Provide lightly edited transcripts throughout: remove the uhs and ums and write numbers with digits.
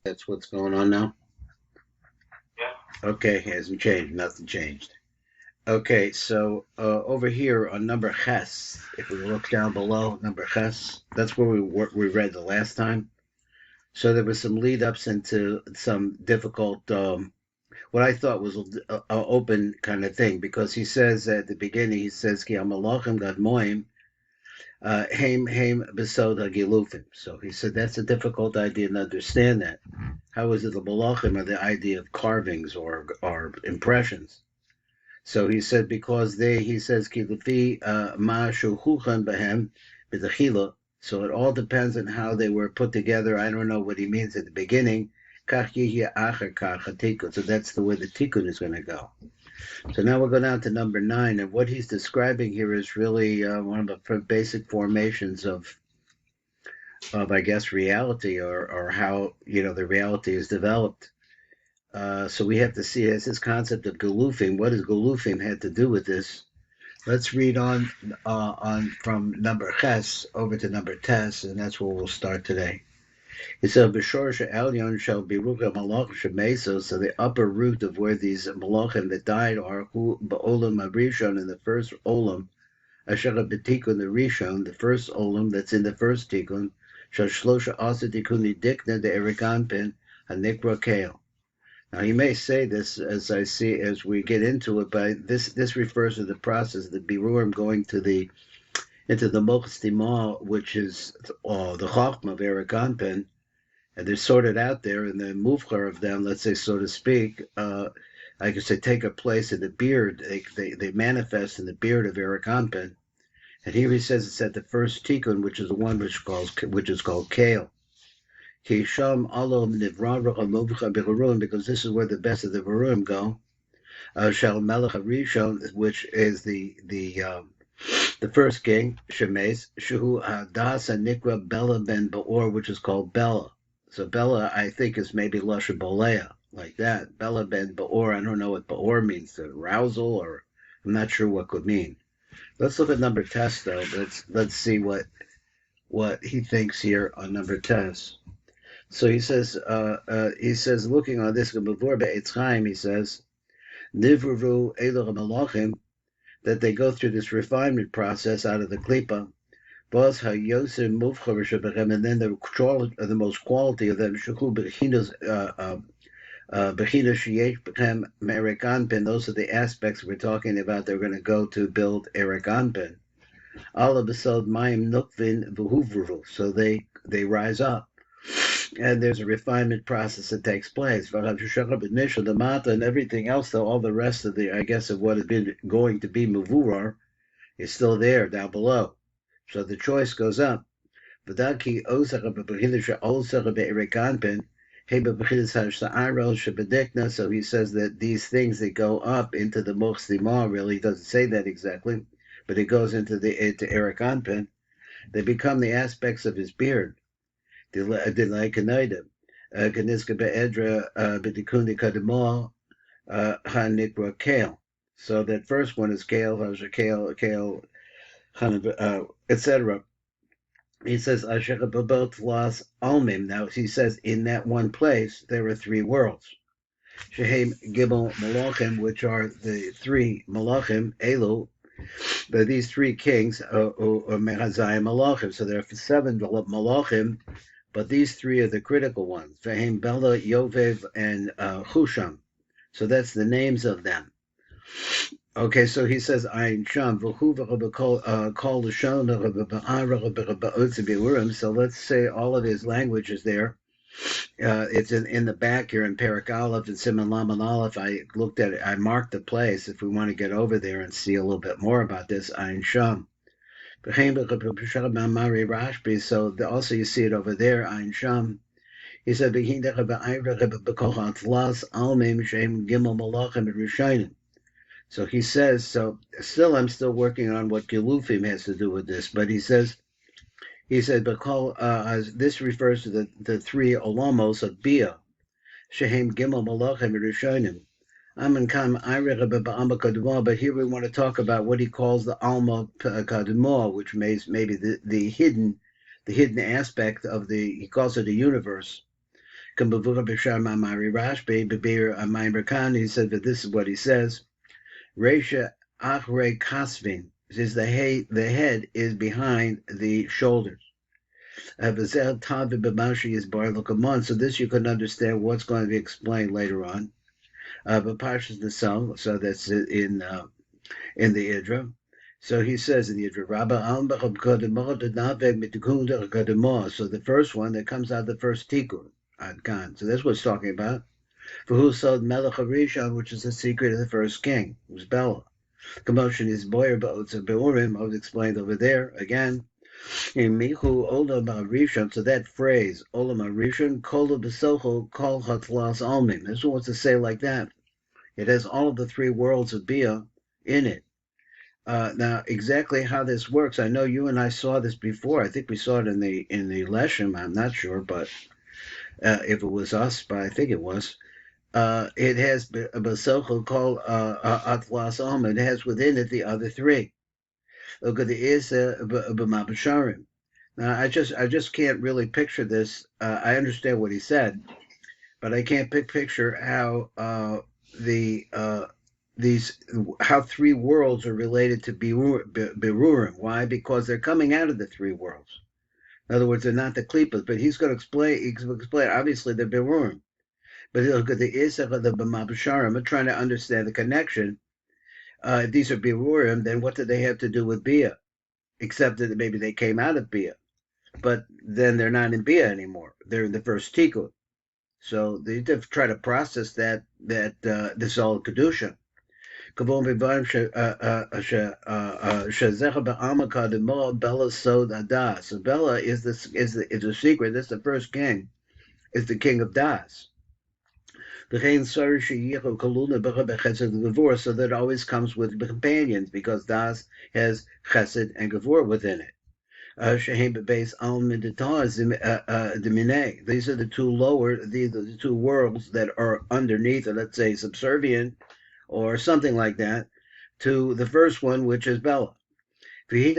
That's what's going on now? Yeah. Okay, hasn't changed. Nothing changed. Okay, so over here on number Ches, if we look down below number Ches, that's where we read the last time. So there was some lead ups into some difficult, what I thought was a open kind of thing, because he says at the beginning, he says, Ki amalachim gad moim, haim besod hagilufim. So he said that's a difficult idea to understand that. How is it the malachim are the idea of carvings or impressions? So he said because he says kilufi ma shuchuchan behem b'dechila. So it all depends on how they were put together. I don't know what he means at the beginning. Kach yihya acher kach tikun. So that's the way the tikkun is going to go. So now we'll go down to number 9, and what he's describing here is really one of the basic formations of I guess reality, or how the reality is developed. So we have to see as this concept of galufim. What does galufim had to do with this? Let's read on from number ches over to number tes, and that's where we'll start today. It says b'shor she'elyon shall be rucha malach shemeso. So the upper root of where these malachim that died are who ba'olam arishon, in the first olam, asher b'tikun the rishon, the first olam that's in the first tikun, shall shlosha asa tikuni dikna de erikanpin hanikra kale. Now you may say this as we get into it, but this refers to the process of the birurim going to the into the mochas timah, which is the chachma of erikanpin, and they're sorted out there, and the mufchar of them, let's say, so to speak, I could say, take a place in the beard. They manifest in the beard of Eric Anpin. And here he says it's at the first tikkun, which is the one which is called kale. Kisham alom nivra because this is where the best of the varum go. Shal melech harishon, which is the first king, Shemes, Shuhu Hadas Nikra Bella ben Baor, which is called Bella. So Bella, I think, is maybe Lusha Bolea, like that. Bella ben Baor, I don't know what Baor means, arousal, or I'm not sure what could mean. Let's look at number test though. Let's see what he thinks here on number test. So he says looking on this before Be'etz Chaim, he says Nivru Elul Malachim, that they go through this refinement process out of the klipa. And then the most quality of them, those are the aspects we're talking about. They're going to go to build Eraganpin. So they rise up. And there's a refinement process that takes place. And everything else, though, all the rest of I guess, of what has been going to be Mavurar is still there down below. So the choice goes up. So he says that these things that go up into the Mochsima, really doesn't say that exactly, but it goes into Eric Anpin. They become the aspects of his beard. So that first one is kale, etc. He says Asher Las Almim. Now he says in that one place there are 3 worlds. Shehem Gibel Malachim, which are the 3 Malachim, Elul, these 3 kings, or Mehazai Malachim. So there are 7 Malachim, but these 3 are the critical ones. Shehem Bela, Yovev, and Husham. So that's the names of them. Okay, so he says Ayin Sham So let's say all of his language is there. It's in the back here in Perak Aleph and Simon Laman Aleph. I looked at it. I marked the place if we want to get over there and see a little bit more about this Ayin Sham. So also you see it over there Ayin Sham. He said so he says, so still I'm still working on what Gilufim has to do with this, but he said, this refers to the 3 olamos of Bia, Shehem Gimel Malachim Rishonim. But here we want to talk about what he calls the Alma Kadmah, which maybe the hidden aspect of he calls it the universe. He said that this is what he says. Resha Achre Kasvin is the head is behind the shoulders. So this you can understand what's going to be explained later on. But Parshas Nissan, so that's in the Idra. So he says in the Idra, so the first one that comes out of the first tikkun, Adkan. So that's what it's talking about. For who sold Melech Harishon, which is the secret of the first king, who's Bela. Commotion is boyer boats of Beurim, I was explained over there again. In Mihu Olam Harishon, so that phrase, Olam Harishon, Kola Besocho, Kol Hatlas Almim. This one wants to say like that. It has all of the three worlds of Bia in it. Now, exactly how this works, I know you and I saw this before. I think we saw it in the Leshem. I'm not sure, but if it was us, but I think it was. It has Basocho called Atlas Om. It has within it the other three. Look at the is B'Mabasharim. Now, I just can't really picture this. I understand what he said, but I can't picture how how three worlds are related to Berurim. Why? Because they're coming out of the three worlds. In other words, they're not the Klippas, but he's going to explain. Obviously, they're Berurim. But look at the Isach of the B'Mabasharim. I'm trying to understand the connection. If these are Berurim, then what do they have to do with Bia? Except that maybe they came out of Bia. But then they're not in Bia anymore. They're in the first Tikkun. So they have to try to process that this all Kedusha. So Bela is the secret. This is the first king. Is the king of Das. So that always comes with companions because Das has Chesed and Gevur within it. These are the two the two worlds that are underneath, or let's say subservient, or something like that, to the first one, which is Bela. So he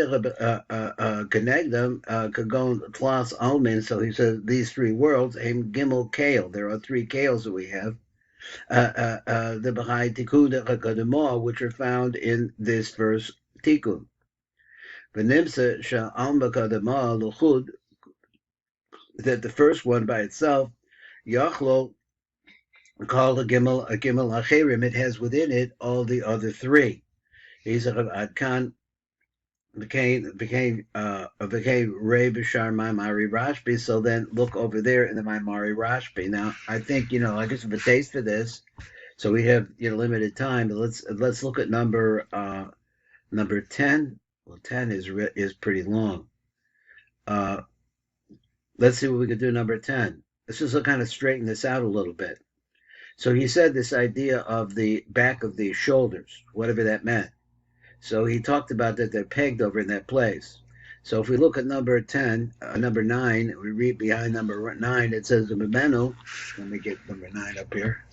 says these three worlds, Gimel Kale. There are three Kales that we have. The Bahai Tikkun Kadamah, which are found in this first Tikkun. V'nimsa sha'alma Kadamah Luchud, that the first one by itself, Yachlo, called a Gimel Acherim, it has within it all the other three. Yisrael Adkan became Rei B'Shar Maimari Rashbi. So then look over there in the Maimari Rashbi. Now I think I just have a taste for this, so we have limited time. But let's look at number 10. Well, 10 is pretty long. Let's see what we could do. Number 10. Let's just kind of straighten this out a little bit. So he said this idea of the back of the shoulders, whatever that meant. So he talked about that they're pegged over in that place. So if we look at number 9, we read behind number 9, it says, Umimenu. Let me get number 9 up here.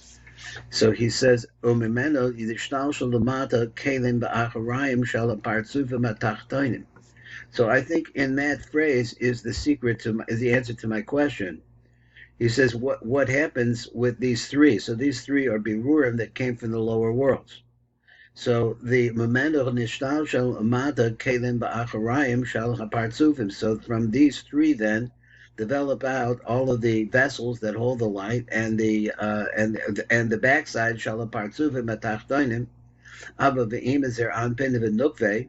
So he says, Umimenu, Yidishtal Shalamata, Kalim Ba'acharayim, Shalapartsufim Atachtoinim. So I think in that phrase is the secret is the answer to my question. He says, what happens with these three? So these three are Berurim that came from the lower worlds. So the Memendo Nishtal Shal Amata Kalim Ba'acharayim Shal Hapartsufim. So from these three then develop out all of the vessels that hold the light and the backside Shal Hapartsufim Atachtoinim. Abba Ve'im is their Anpin of a Nukve.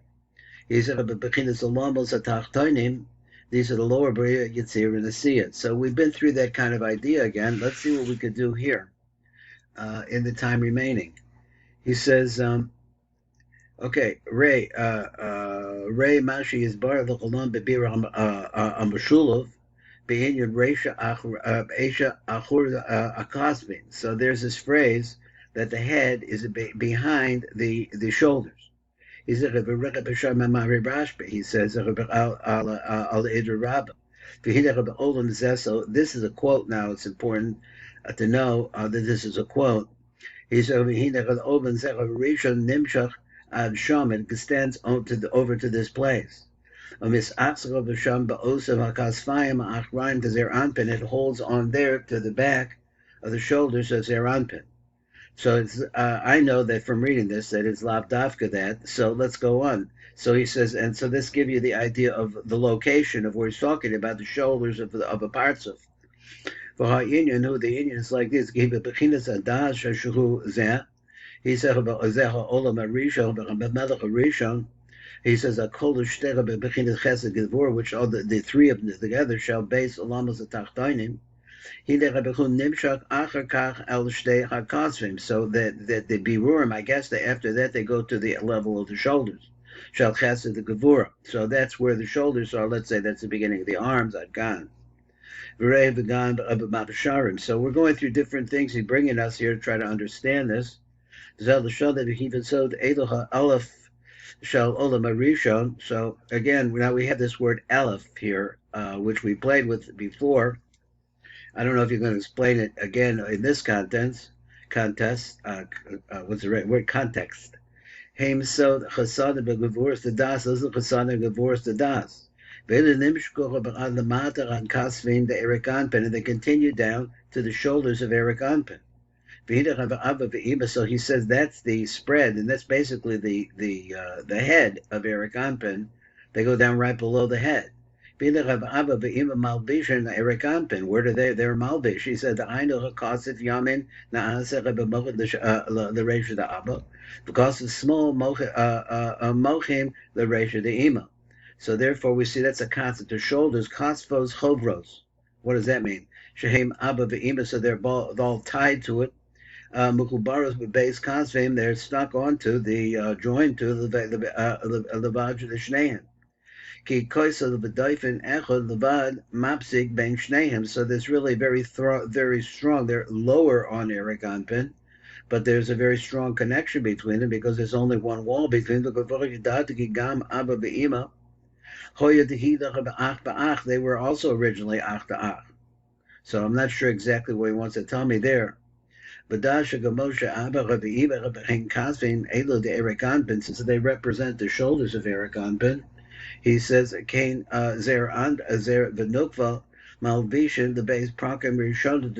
He said Bechinas Alamos Atachtoinim. These are the lower Bria, Yitzir, and Asiyat. So we've been through that kind of idea again. Let's see what we could do here in the time remaining. He says, okay, Ray Mashi is bar the Cholam Bebir Amashulov, Behinyan Resha Aisha Achur Akasvin. So there's this phrase that the head is behind the shoulders. He says, He says, so this is a quote now. It's important to know that this is a quote. He said, it extends over to this place. Because it holds on there to the back of the shoulders of Zeranpin. So it's, I know that from reading this that it's lavdafka that. So let's go on. So he says, and so this gives you the idea of the location of where he's talking about the shoulders of a parts of. For ha'inyan, who the Indian is like this, he said about olam arishon, b'melech arishon. He says a kol shtera bebechinas chesed gevur, which all the three of them together shall base olamas atachtonim. So that the birurim, I guess, after that they go to the level of the shoulders. Shall chesed the gevura. So that's where the shoulders are. Let's say that's the beginning of the arms. Adgan. So we're going through different things. He's bringing us here to try to understand this. So again, now we have this word aleph here, which we played with before. I don't know if you're going to explain it again in this contest. What's the right word? Context. Heim so chasana begavurs the das. This is chasana begavurs the das. And they continue down to the shoulders of Eric Anpin. So he says that's the spread, and that's basically the head of Eric Anpin. They go down right below the head. Where do they? They're malbish. He said the Aino Hakasif Yamin the Reisha the Abba, because the small mochim the Reisha the Ima. So therefore we see that's a concept of shoulders, Kasfos Chovros. What does that mean? Shehem Abba Ve'ima, so they're all tied to it. Mukubaros base Kasvim, they're stuck onto the joined to the Vajra the Shnehan. Ki koisa the B'dayfin Echod Levad Mapsig Ben Shnehem. So there's really very strong. They're lower on Eric Anpin, but there's a very strong connection between them because there's only one wall between the Gam Abba Ve'ima. They were also originally ach to ach. So I'm not sure exactly what he wants to tell me there. Since they represent the shoulders of Eric Anpin, he says, Kain Zer Venukva Malvishin, the base Prakam Rishon,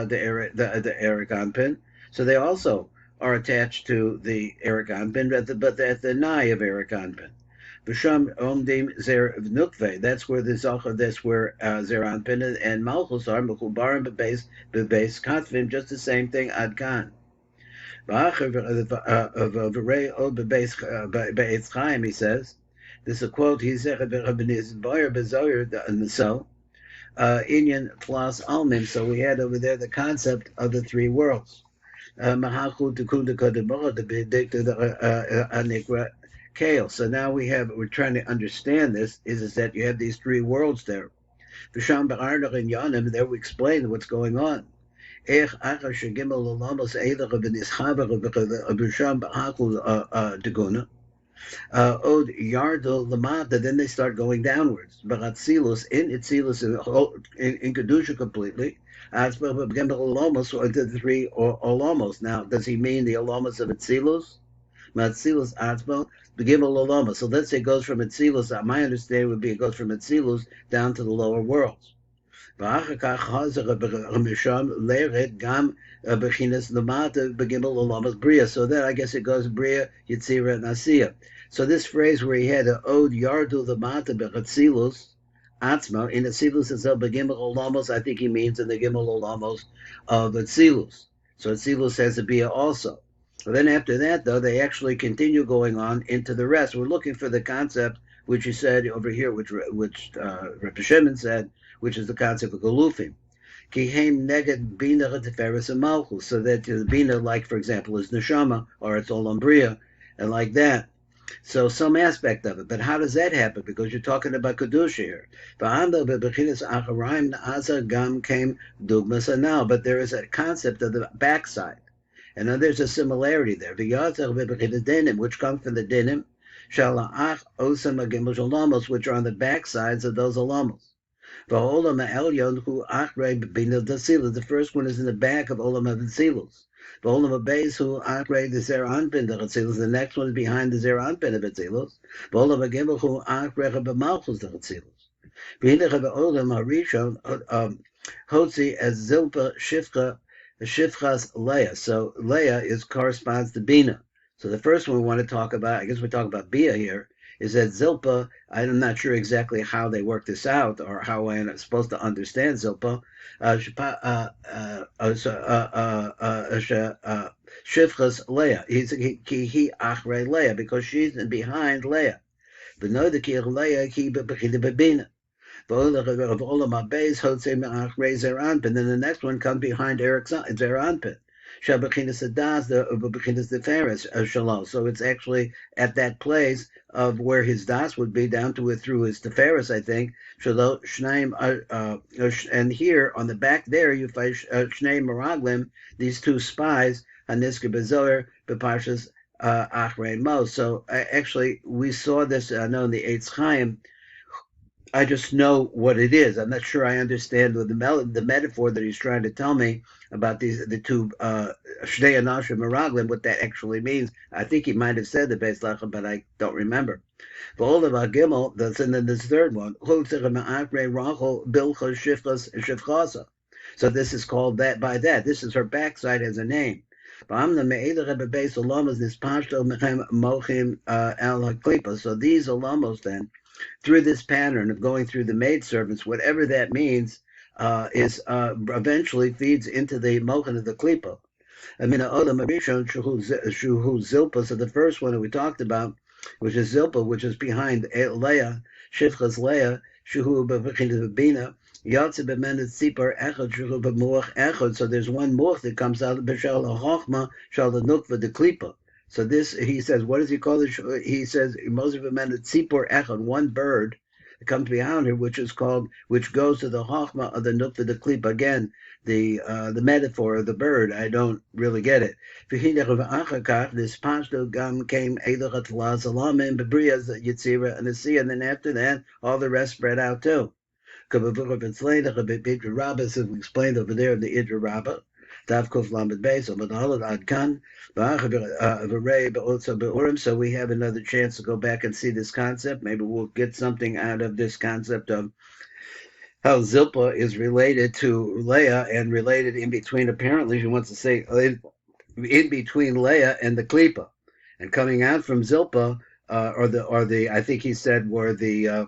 the Eric Anpin. So they also are attached to the Eric Anpin, but at the nigh of Eric Anpin. V'sham omdim zer v'nukve. That's where the zacha. That's where zer anpin and malchus are. Mechubarim bebeis katvim. Just the same thing. Adkan. V'acher v'rei od bebeis chaim. He says. This is a quote. He said v'nizboyer bezoyer. So inyan plus almim. So we had over there the concept of the three worlds. Mahachu tekunda kadibah. The benedicta anikra. So now we're trying to understand this, is that you have these three worlds there. There we explain what's going on. Then they start going downwards. But in Kedusha completely, almost into the three almost. Now, does he mean the alamos of Itzilus? Matzilus Atzmo, the Gimel Oloma. So let's say it goes from Itzilus. My understanding would be it goes from Itzilus down to the lower worlds. So then I guess it goes Bria, Yitzira, and Asiya. So this phrase where he had a Od Yardu the Mata Bechatzilus Atzmo, in Itzilus itself, Begimel Olamos, I think he means in the Gimel Olamos of Itzilus. So Itzilus has a Bia also. Then after that, though, they actually continue going on into the rest. We're looking for the concept, which he said over here, which Rabbi Shimon said, which is the concept of Galufim. Kihem neged bina teferes and malchus, so that the bina, like for example, is neshama or it's olam bria, and like that. So some aspect of it, but how does that happen? Because you're talking about kedusha here. But there is a concept of the backside. And then there's a similarity there. Which comes from the dinim, which are on the back sides of those alamos. The first one is in the back of Olam Atzilus. B'olam habeis hu achrei the zer anpin the chatzilus. The next one is behind the zer anpin of chatzilus. B'olam hagimel hu achrei b'malchus the chatzilus. V'hinech b'olam harishon hotzi as Zilpah Shifchas Leah. So Leah corresponds to Bina. So the first one we want to talk about, I guess we talk about Bia here, is that Zilpah. I'm not sure exactly how they work this out or how I'm supposed to understand Zilpah. Shifchas Leah. He achrei Leah because she's behind Leah. But no, the Leah he bebina. And then the next one comes behind Eric's Zeranpin. So it's actually at that place of where his das would be down to it through his Teferis, I think. And here on the back there you find Shnei Meraglim, these two spies, Haniska Bezoer, Beparshas Achrei Mo. So actually we saw this, I know in the Eitz Chaim, I just know what it is. I'm not sure I understand the metaphor that he's trying to tell me about the two Shnei Anashim Meraglim, what that actually means. I think he might have said the Beis Lachem, but I don't remember. And then this third one. So this is called that by that. This is her backside as a name. So these alamos then, through this pattern of going through the maidservants, whatever that means, is eventually feeds into the mochin of the klipa. I mean, Zilpah. So the first one that we talked about, which is Zilpah, which is behind Leah, Shifchas Leah, Shuhu Bina. So there's one moch that comes out of B'shal HaChochma, Shal Nukva de Klipa. So this, he says, what does he call it? He says, Moshe b'menet tzipor echad, one bird that comes behind her, which goes to the Chochma of the Nukva de Klipa. Again, the metaphor of the bird, I don't really get it. This pashto gam came Eilachat Lazalam Bebrias Yitzira and the sea, and then after that, all the rest spread out too. Explained over there in the Idra Rabbah. So we have another chance to go back and see this concept. Maybe we'll get something out of this concept of how Zilpah is related to Leah and related in between. Apparently, she wants to say in between Leah and the Klipa, and coming out from Zilpah, or the I think he said were the.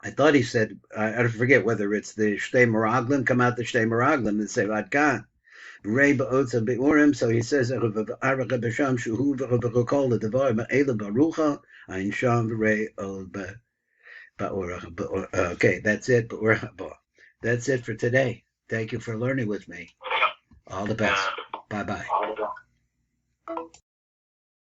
I thought he said, I forget whether it's the Shtei Meraglim, come out the Shtei Meraglim and say Vadkan. Rei ba'otza be'urim, so he says, okay, that's it. That's it for today. Thank you for learning with me. All the best. Bye-bye.